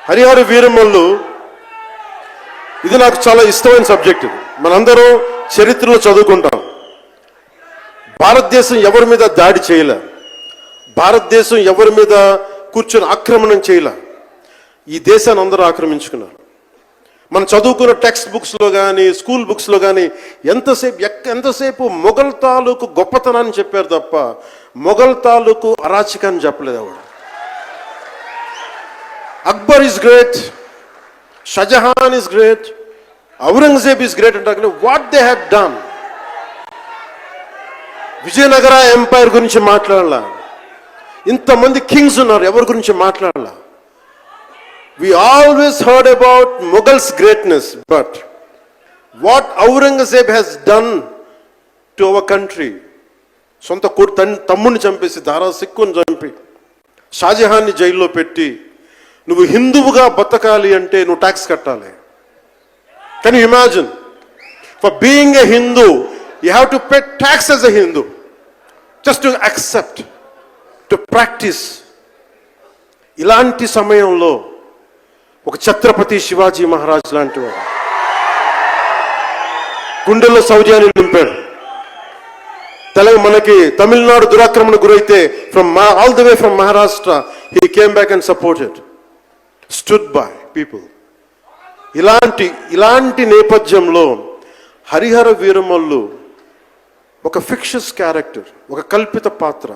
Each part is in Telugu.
హరిహర వీరమల్లు ఇది నాకు చాలా ఇష్టమైన సబ్జెక్ట్. ఇది మనందరం చరిత్రలో చదువుకుంటాం. భారతదేశం ఎవరి మీద దాడి చేయలే, భారతదేశం ఎవరి మీద కూర్చొని ఆక్రమణం చేయలే. ఈ దేశాన్ని అందరూ ఆక్రమించుకున్నారు. మనం చదువుకున్న టెక్స్ట్ బుక్స్లో కానీ స్కూల్ బుక్స్లో కానీ ఎంతసేపు మొఘల్ తాలూకు గొప్పతనాన్ని చెప్పారు తప్ప మొఘల్ తాలూకు అరాచకాన్ని చెప్పలేదు ఎవరు. Akbar is great, Shahjahan is great, Aurangzeb is great అంటారు. What they have done. Vijayanagara empire గురించి మాట్లాడాల, ఇంతమంది కింగ్స్ ఉన్నారు, ఎవరి గురించి మాట్లాడాల. We always heard about Mughals' greatness, but what Aurangzeb has done to our country, సొంత తమ్ముడిని చంపేసి దారా సిక్కుని చంపి షాజహాన్ని జైల్లో పెట్టి నువ్వు హిందువుగా బతకాలి అంటే నువ్వు ట్యాక్స్ కట్టాలి. Can you imagine? For being a Hindu you have to pay tax as a Hindu, just to accept, to practice. ఇలాంటి సమయంలో ఒక ఛత్రపతి శివాజీ మహారాజ్ లాంటి వాడు గుండెల్లో శౌర్యాన్ని నింపాడు. మనకి తమిళనాడు దురాక్రమణ గురైతే all the way from Maharashtra he came back and supported, stood by people. ఇలాంటి నేపథ్యంలో హరిహర వీరమల్లు ఒక ఫిక్షస్ క్యారెక్టర్, ఒక కల్పిత పాత్ర.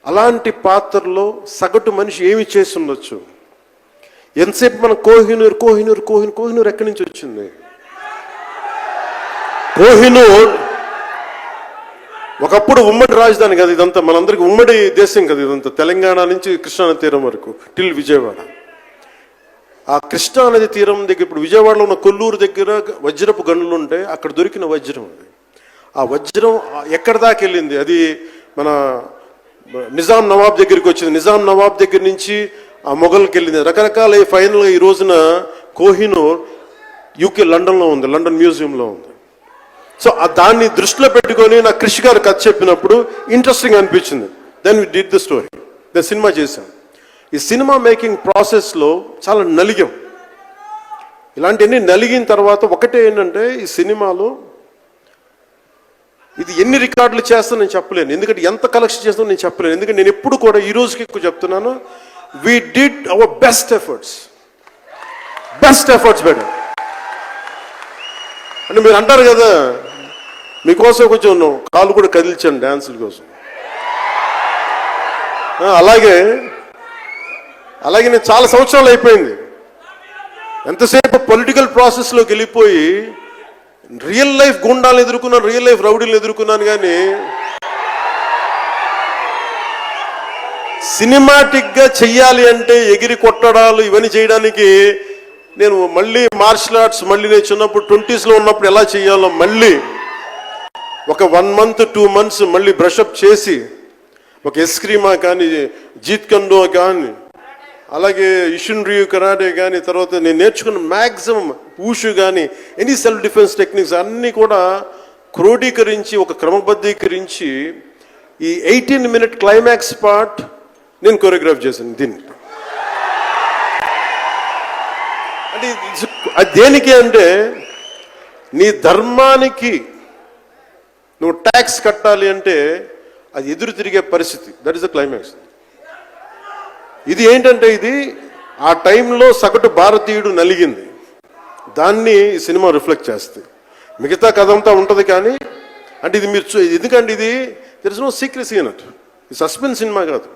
అలాంటి పాత్రలో సగటు మనిషి ఏమి చేసి ఉండొచ్చు? ఎంతసేపు మనం కోహినూర్ కోహినూర్ కోహినూర్ కోహినూర్ ఎక్కడి నుంచి వచ్చింది? కోహినూర్ ఒకప్పుడు ఉమ్మడి రాజధాని కదా ఇదంతా, మనందరికీ ఉమ్మడి దేశం కదా ఇదంతా, తెలంగాణ నుంచి కృష్ణానది తీరం వరకు టిల్ విజయవాడ. ఆ కృష్ణానది తీరం దగ్గర ఇప్పుడు విజయవాడలో ఉన్న కొల్లూరు దగ్గర వజ్రపు గనులు ఉంటాయి, అక్కడ దొరికిన వజ్రం అది. ఆ వజ్రం ఎక్కడి దాకా వెళ్ళింది? అది మన నిజాం నవాబ్ దగ్గరికి వచ్చింది, నిజాం నవాబ్ దగ్గర నుంచి ఆ మొఘల్కి వెళ్ళింది. రకరకాల ఫైనల్గా ఈ రోజున కోహినూర్ యూకే లండన్లో ఉంది, లండన్ మ్యూజియంలో ఉంది. సో దాన్ని దృష్టిలో పెట్టుకొని నాకు కృషి గారు కథ చెప్పినప్పుడు ఇంట్రెస్టింగ్ అనిపించింది. Then we did the story, then cinema చేశాం. ఈ సినిమా మేకింగ్ ప్రాసెస్లో చాలా నలిగాం. ఇలాంటివన్నీ నలిగిన తర్వాత ఒకటే ఏంటంటే ఈ సినిమాలో ఇది ఎన్ని రికార్డులు చేస్తా నేను చెప్పలేను, ఎందుకంటే ఎంత కలెక్షన్ చేస్తానో నేను చెప్పలేను. ఎందుకంటే నేను ఎప్పుడు కూడా ఈ రోజుకి ఎక్కువ చెప్తున్నాను, we did our best efforts better. అంటే మీరు అంటారు కదా, మీకోసం కొంచెం కాళ్ళు కూడా కదిల్చాను డ్యాన్సుల కోసం. అలాగే నేను చాలా సంవత్సరాలు అయిపోయింది ఎంతసేపు పొలిటికల్ ప్రాసెస్లోకి వెళ్ళిపోయి రియల్ లైఫ్ గుండాలను ఎదుర్కొన్నాను, రియల్ లైఫ్ రౌడీలను ఎదుర్కొన్నాను. కానీ సినిమాటిక్గా చెయ్యాలి అంటే ఎగిరి కొట్టడాలు ఇవన్నీ చేయడానికి నేను మళ్ళీ మార్షల్ ఆర్ట్స్ మళ్ళీ నేను చిన్నప్పుడు 20s ఉన్నప్పుడు ఎలా చేయాలో మళ్ళీ ఒక 1 month 2 months మళ్ళీ బ్రషప్ చేసి ఒక ఎస్క్రీమా కానీ జీత్ కండో కానీ అలాగే ఇషున్ రియు కరాటే కానీ తర్వాత నేను నేర్చుకున్న మ్యాక్సిమం ఊషు కానీ ఎనీ సెల్ఫ్ డిఫెన్స్ టెక్నిక్స్ అన్నీ కూడా క్రోడీకరించి ఒక క్రమబద్ధీకరించి ఈ 18-minute క్లైమాక్స్ పార్ట్ నేను కొరియోగ్రాఫ్ చేశాను. దీనికి అంటే అది దేనికి అంటే నీ ధర్మానికి నువ్వు ట్యాక్స్ కట్టాలి అంటే అది ఎదురు తిరిగే పరిస్థితి, దట్ ఈస్ ద క్లైమాక్స్. ఇది ఏంటంటే ఇది ఆ టైంలో సగటు భారతీయుడు నలిగింది, దాన్ని ఈ సినిమా రిఫ్లెక్ట్ చేస్తుంది. మిగతా కథ అంతా ఉంటుంది కానీ అంటే ఇది మీరు ఎందుకంటే ఇది దెర్ ఇస్ నో సీక్రెసీ అన్నట్టు, ఇది సస్పెన్స్ సినిమా కాదు.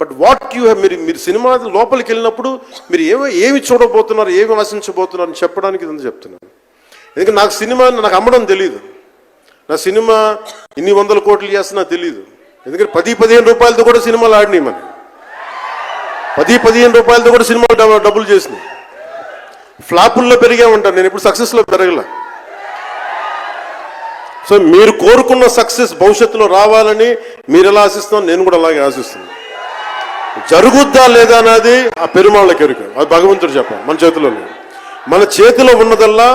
బట్ వాట్ యూ హ్యావ్ మీరు సినిమా లోపలికి వెళ్ళినప్పుడు మీరు ఏమి చూడబోతున్నారు, ఏమి ఆశించబోతున్నారు అని చెప్పడానికి ఇదంతా చెప్తున్నాను. ఎందుకంటే నాకు సినిమా నాకు అమ్మడం తెలియదు, నా సినిమా ఇన్ని 100 కోట్లు చేస్తున్నా తెలియదు. ఎందుకంటే 10-15 రూపాయలతో కూడా సినిమాలు ఆడినాయి, మనం 10-15 రూపాయలతో కూడా సినిమాలు డబ్బులు చేసినాయి. ఫ్లాపుల్లో పెరిగే ఉంటాను నేను, ఇప్పుడు సక్సెస్లో పెరగల. సో మీరు కోరుకున్న సక్సెస్ భవిష్యత్తులో రావాలని మీరు ఎలా ఆశిస్తున్నాను నేను కూడా అలాగే ఆశిస్తున్నాను. జరుగుద్దా లేదా అన్నది ఆ పెరుమాళ్ళకి ఎరుక, అది భగవంతుడు చెప్పాలి, మన చేతిలో లేదు. మన చేతిలో ఉన్నదల్లా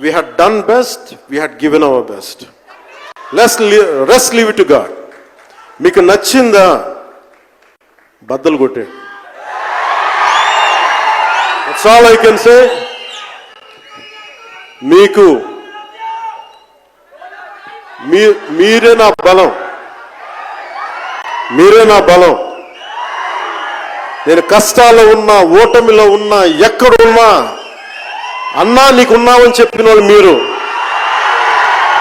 we had done best, we had given our best. Let's leave it to God. మీకు నచ్చిందా బద్దలు కొట్టే, That's all I can say. మీకు మీరే నా బలం, మీరే నా బలం. నేను కష్టాల్లో ఉన్నా, ఓటమిలో ఉన్నా, ఎక్కడున్నా అన్నా నీకున్నావని చెప్పిన వాళ్ళు మీరు.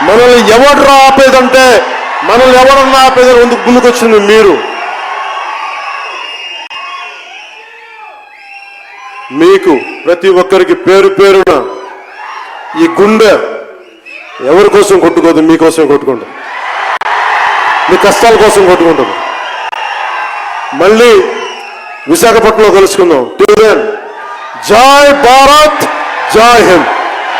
మనల్ని ఎవరు ఆపేదంటే, మనల్ని ఎవరన్నా ఆపేదని ముందుకొచ్చింది మీరు. మీకు ప్రతి ఒక్కరికి పేరు పేరున ఈ గుండె ఎవరి కోసం కొట్టుకోదు, మీకోసం కొట్టుకుంటుంది, మీ కష్టాల కోసం కొట్టుకుంటుంది. మళ్ళీ విశాఖపట్నంలో కలుసుకుందాం. టిల్ దెన్, జై భారత్, జై హింద్.